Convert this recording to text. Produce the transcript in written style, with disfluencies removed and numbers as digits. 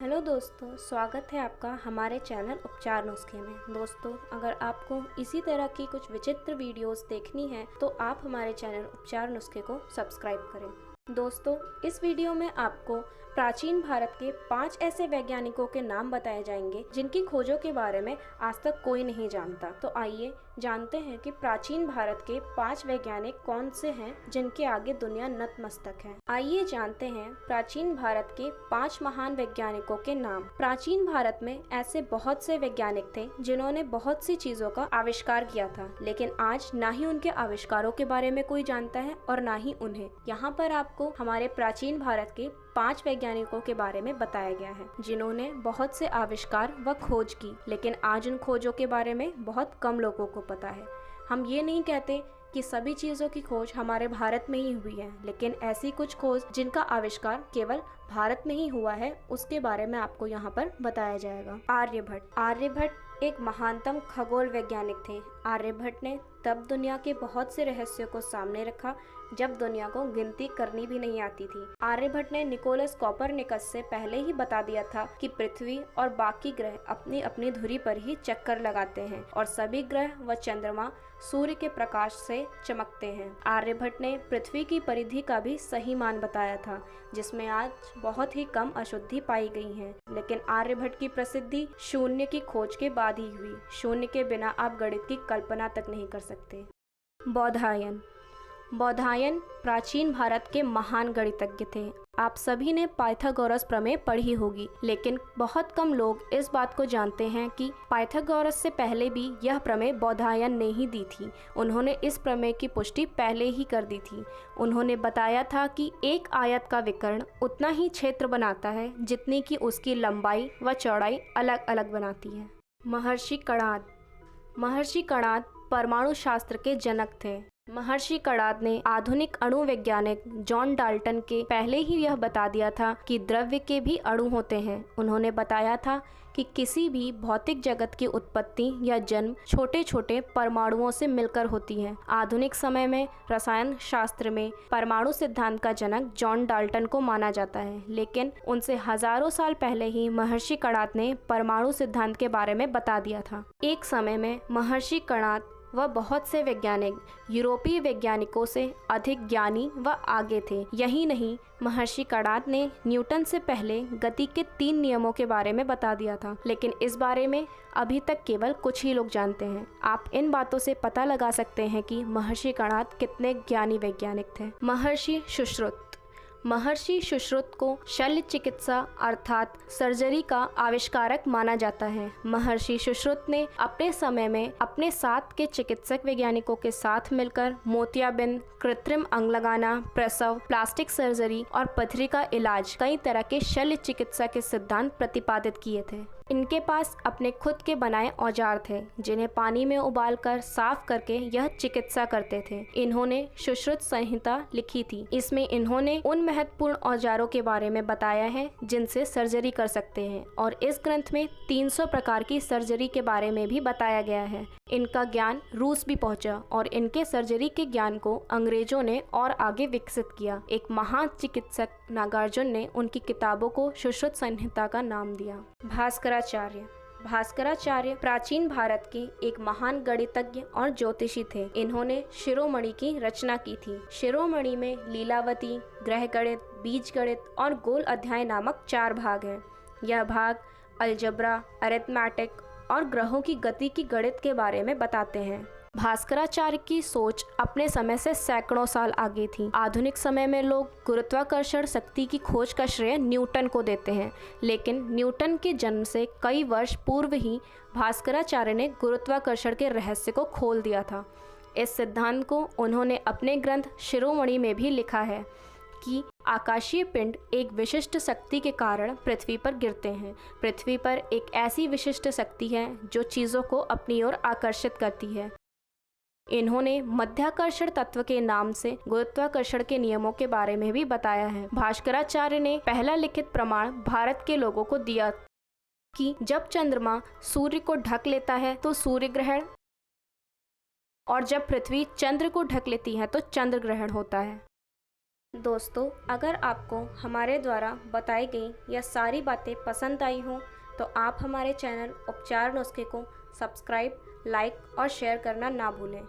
Hello दोस्तों, स्वागत है आपका हमारे चैनल उपचार नुस्खे में। दोस्तों, अगर आपको इसी तरह की कुछ विचित्र वीडियोस देखनी है तो आप हमारे चैनल उपचार नुस्खे को सब्सक्राइब करें। दोस्तों, इस वीडियो में आपको प्राचीन भारत के 5 ऐसे वैज्ञानिकों के नाम बताए जाएंगे जिनकी खोजों के बारे में आज तक कोई नहीं जानता। तो आइए जानते हैं कि प्राचीन भारत के 5 वैज्ञानिक कौन से हैं जिनके आगे दुनिया नतमस्तक है। आइए जानते हैं प्राचीन भारत के 5 महान वैज्ञानिकों के नाम। प्राचीन भारत में ऐसे बहुत से वैज्ञानिक थे जिन्होंने बहुत सी चीजों का आविष्कार किया था, लेकिन आज ना ही उनके आविष्कारों के बारे में कोई जानता है और ना ही उन्हें। यहाँ पर आपको हमारे प्राचीन भारत के 5 वैज्ञानिकों के बारे में बताया गया है जिन्होंने बहुत से आविष्कार व खोज की, लेकिन आज उन खोजों के बारे में बहुत कम लोगों को पता है। हम ये नहीं कहते कि सभी चीज़ों की खोज हमारे भारत में ही हुई है, लेकिन ऐसी कुछ खोज जिनका आविष्कार केवल भारत में ही हुआ है उसके बारे में आपको यहाँ पर बताया जाएगा। आर्यभट्ट एक महानतम खगोल वैज्ञानिक थे। आर्यभट्ट ने तब दुनिया के बहुत से रहस्यों को सामने रखा जब दुनिया को गिनती करनी भी नहीं आती थी। आर्यभट्ट ने निकोलस कोपरनिकस से पहले ही बता दिया था कि पृथ्वी और बाकी ग्रह अपनी अपनी धुरी पर ही चक्कर लगाते हैं और सभी ग्रह व चंद्रमा सूर्य के प्रकाश से चमकते हैं। आर्यभट्ट ने पृथ्वी की परिधि का भी सही मान बताया था, जिसमें आज बहुत ही कम अशुद्धि पाई गई है। लेकिन आर्यभट्ट की प्रसिद्धि शून्य की खोज के बाद ही हुई। शून्य के बिना आप गणित की कल्पना तक नहीं कर सकते। बौधायन प्राचीन भारत के महान गणितज्ञ थे। आप सभी ने पाइथागोरस प्रमेय पढ़ी होगी, लेकिन बहुत कम लोग इस बात को जानते हैं कि पाइथागोरस से पहले भी यह प्रमेय बौधायन ने ही दी थी। उन्होंने इस प्रमेय की पुष्टि पहले ही कर दी थी। उन्होंने बताया था कि एक आयत का विकर्ण उतना ही क्षेत्र बनाता है जितनी कि उसकी लंबाई व चौड़ाई अलग अलग बनाती है। महर्षि कणाद परमाणु शास्त्र के जनक थे। महर्षि कणाद ने आधुनिक अणु वैज्ञानिक जॉन डाल्टन के पहले ही यह बता दिया था कि द्रव्य के भी अणु होते हैं। उन्होंने बताया था कि किसी भी भौतिक जगत की उत्पत्ति या जन्म छोटे छोटे परमाणुओं से मिलकर होती है। आधुनिक समय में रसायन शास्त्र में परमाणु सिद्धांत का जनक जॉन डाल्टन को माना जाता है, लेकिन उनसे हजारों साल पहले ही महर्षि कणाद ने परमाणु सिद्धांत के बारे में बता दिया था। एक समय में महर्षि कणाद व बहुत से वैज्ञानिक यूरोपीय वैज्ञानिकों से अधिक ज्ञानी व आगे थे। यही नहीं, महर्षि कणाद ने न्यूटन से पहले गति के 3 नियमों के बारे में बता दिया था, लेकिन इस बारे में अभी तक केवल कुछ ही लोग जानते हैं। आप इन बातों से पता लगा सकते हैं कि महर्षि कणाद कितने ज्ञानी वैज्ञानिक थे। महर्षि सुश्रुत को शल्य चिकित्सा अर्थात सर्जरी का आविष्कारक माना जाता है। महर्षि सुश्रुत ने अपने समय में अपने साथ के चिकित्सक वैज्ञानिकों के साथ मिलकर मोतियाबिंद, कृत्रिम अंग लगाना, प्रसव, प्लास्टिक सर्जरी और पथरी का इलाज, कई तरह के शल्य चिकित्सा के सिद्धांत प्रतिपादित किए थे। इनके पास अपने खुद के बनाए औजार थे जिन्हें पानी में उबालकर साफ करके यह चिकित्सा करते थे। इन्होंने सुश्रुत संहिता लिखी थी। इसमें इन्होंने उन महत्वपूर्ण औजारों के बारे में बताया है जिनसे सर्जरी कर सकते हैं, और इस ग्रंथ में 300 प्रकार की सर्जरी के बारे में भी बताया गया है। इनका ज्ञान रूस भी पहुंचा और इनके सर्जरी के ज्ञान को अंग्रेजों ने और आगे विकसित किया। एक महान चिकित्सक नागार्जुन ने उनकी किताबों को सुश्रुत संहिता का नाम दिया। भास्कराचार्य प्राचीन भारत के एक महान गणितज्ञ और ज्योतिषी थे। इन्होंने शिरोमणि की रचना की थी। शिरोमणि में लीलावती, ग्रह गणित, बीज गणित और गोल अध्याय नामक 4 भाग हैं। यह भाग अलजब्रा, अरिथमेटिक और ग्रहों की गति की गणित के बारे में बताते हैं। भास्कराचार्य की सोच अपने समय से सैकड़ों साल आगे थी। आधुनिक समय में लोग गुरुत्वाकर्षण शक्ति की खोज का श्रेय न्यूटन को देते हैं, लेकिन न्यूटन के जन्म से कई वर्ष पूर्व ही भास्कराचार्य ने गुरुत्वाकर्षण के रहस्य को खोल दिया था। इस सिद्धांत को उन्होंने अपने ग्रंथ शिरोमणि में भी लिखा है कि आकाशीय पिंड एक विशिष्ट शक्ति के कारण पृथ्वी पर गिरते हैं। पृथ्वी पर एक ऐसी विशिष्ट शक्ति है जो चीज़ों को अपनी ओर आकर्षित करती है। इन्होंने मध्याकर्षण तत्व के नाम से गुरुत्वाकर्षण के नियमों के बारे में भी बताया है। भास्कराचार्य ने पहला लिखित प्रमाण भारत के लोगों को दिया कि जब चंद्रमा सूर्य को ढक लेता है तो सूर्य ग्रहण, और जब पृथ्वी चंद्र को ढक लेती है तो चंद्र ग्रहण होता है। दोस्तों, अगर आपको हमारे द्वारा बताई गई यह सारी बातें पसंद आई हों तो आप हमारे चैनल उपचार नुस्खे को सब्सक्राइब, लाइक और शेयर करना ना भूलें।